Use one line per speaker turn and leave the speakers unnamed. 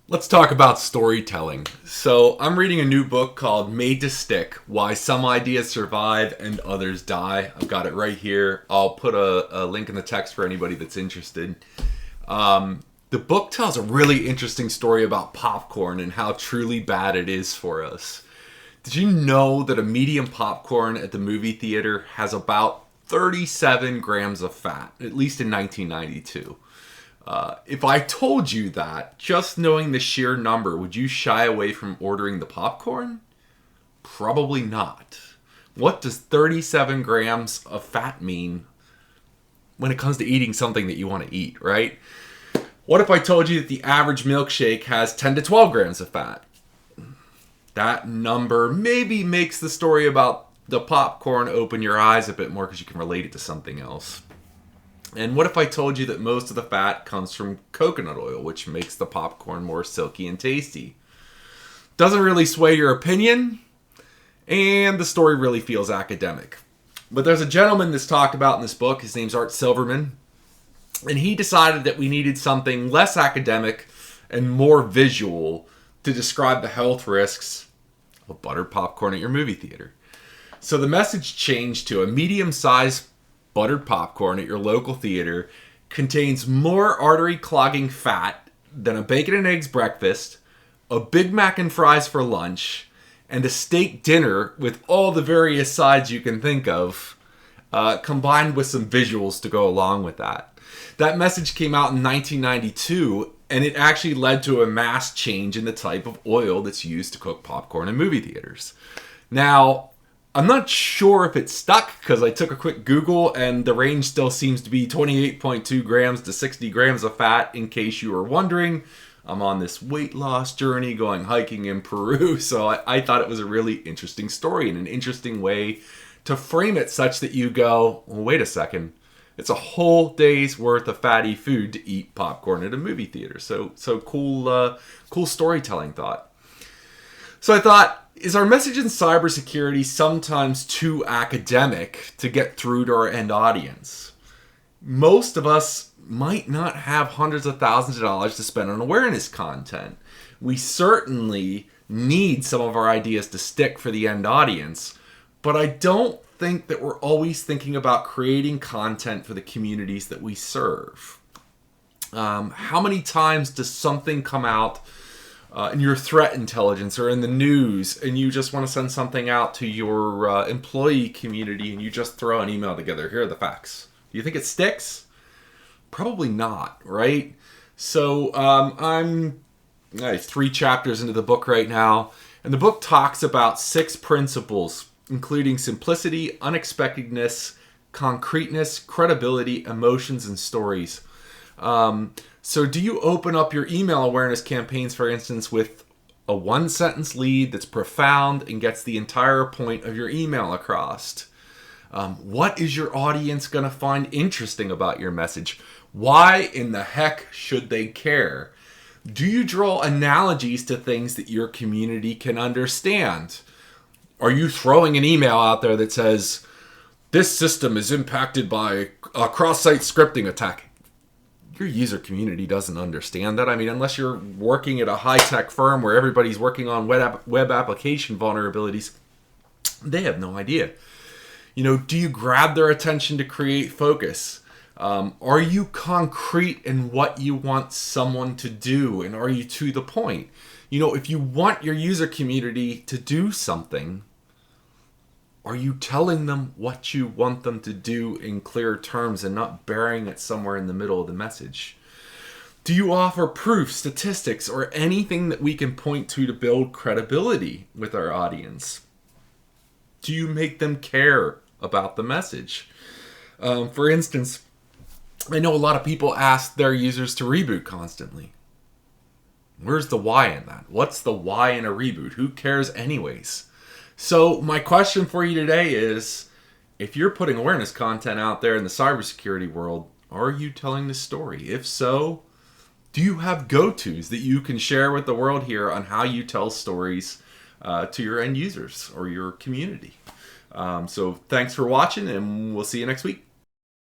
Let's talk about storytelling. So, I'm reading a new book called Made to Stick: Why Some Ideas Survive and Others Die. I've got it right here. I'll put a link in the text for anybody that's interested. The book tells a really interesting story about popcorn and how truly bad it is for us. Did you know that a medium popcorn at the movie theater has about 37 grams of fat, at least in 1992? If I told you that, just knowing the sheer number, would you shy away from ordering the popcorn? Probably not. What does 37 grams of fat mean when it comes to eating something that you want to eat, right? What if I told you that the average milkshake has 10 to 12 grams of fat? That number maybe makes the story about the popcorn open your eyes a bit more because you can relate it to something else. And what if I told you that most of the fat comes from coconut oil, which makes the popcorn more silky and tasty? Doesn't really sway your opinion, and the story really feels academic. But there's a gentleman that's talked about in this book. His name's Art Silverman, and he decided that we needed something less academic and more visual to describe the health risks of buttered popcorn at your movie theater. So the message changed to a medium-sized buttered popcorn at your local theater contains more artery-clogging fat than a bacon and eggs breakfast, a Big Mac and fries for lunch, and a steak dinner with all the various sides you can think of, combined with some visuals to go along with that. That message came out in 1992, and it actually led to a mass change in the type of oil that's used to cook popcorn in movie theaters. Now, I'm not sure if it stuck because I took a quick Google and the range still seems to be 28.2 grams to 60 grams of fat. In case you were wondering, I'm on this weight loss journey going hiking in Peru. So I thought it was a really interesting story and an interesting way to frame it such that you go, well, wait a second. It's a whole day's worth of fatty food to eat popcorn at a movie theater. So cool storytelling thought. So I thought, is our message in cybersecurity sometimes too academic to get through to our end audience? Most of us might not have hundreds of thousands of dollars to spend on awareness content. We certainly need some of our ideas to stick for the end audience, but I don't think that we're always thinking about creating content for the communities that we serve. How many times does something come out in your threat intelligence or in the news, and you just want to send something out to your employee community and you just throw an email together? Here are the facts. Do you think it sticks? Probably not, right? So I'm 3 chapters into the book right now, and the book talks about 6 principles, including simplicity, unexpectedness, concreteness, credibility, emotions, and stories. So do you open up your email awareness campaigns, for instance, with a 1-sentence lead that's profound and gets the entire point of your email across? What is your audience going to find interesting about your message? Why in the heck should they care? Do you draw analogies to things that your community can understand? Are you throwing an email out there that says, this system is impacted by a cross-site scripting attack? Your user community doesn't understand that. I mean, unless you're working at a high-tech firm where everybody's working on web application vulnerabilities, they have no idea. Do you grab their attention to create focus? Are you concrete in what you want someone to do? And are you to the point? If you want your user community to do something, are you telling them what you want them to do in clear terms and not burying it somewhere in the middle of the message? Do you offer proof, statistics, or anything that we can point to build credibility with our audience? Do you make them care about the message? For instance, I know a lot of people ask their users to reboot constantly. Where's the why in that? What's the why in a reboot? Who cares anyways? So my question for you today is, if you're putting awareness content out there in the cybersecurity world, are you telling the story? If so, do you have go-tos that you can share with the world here on how you tell stories to your end users or your community? So thanks for watching, and we'll see you next week.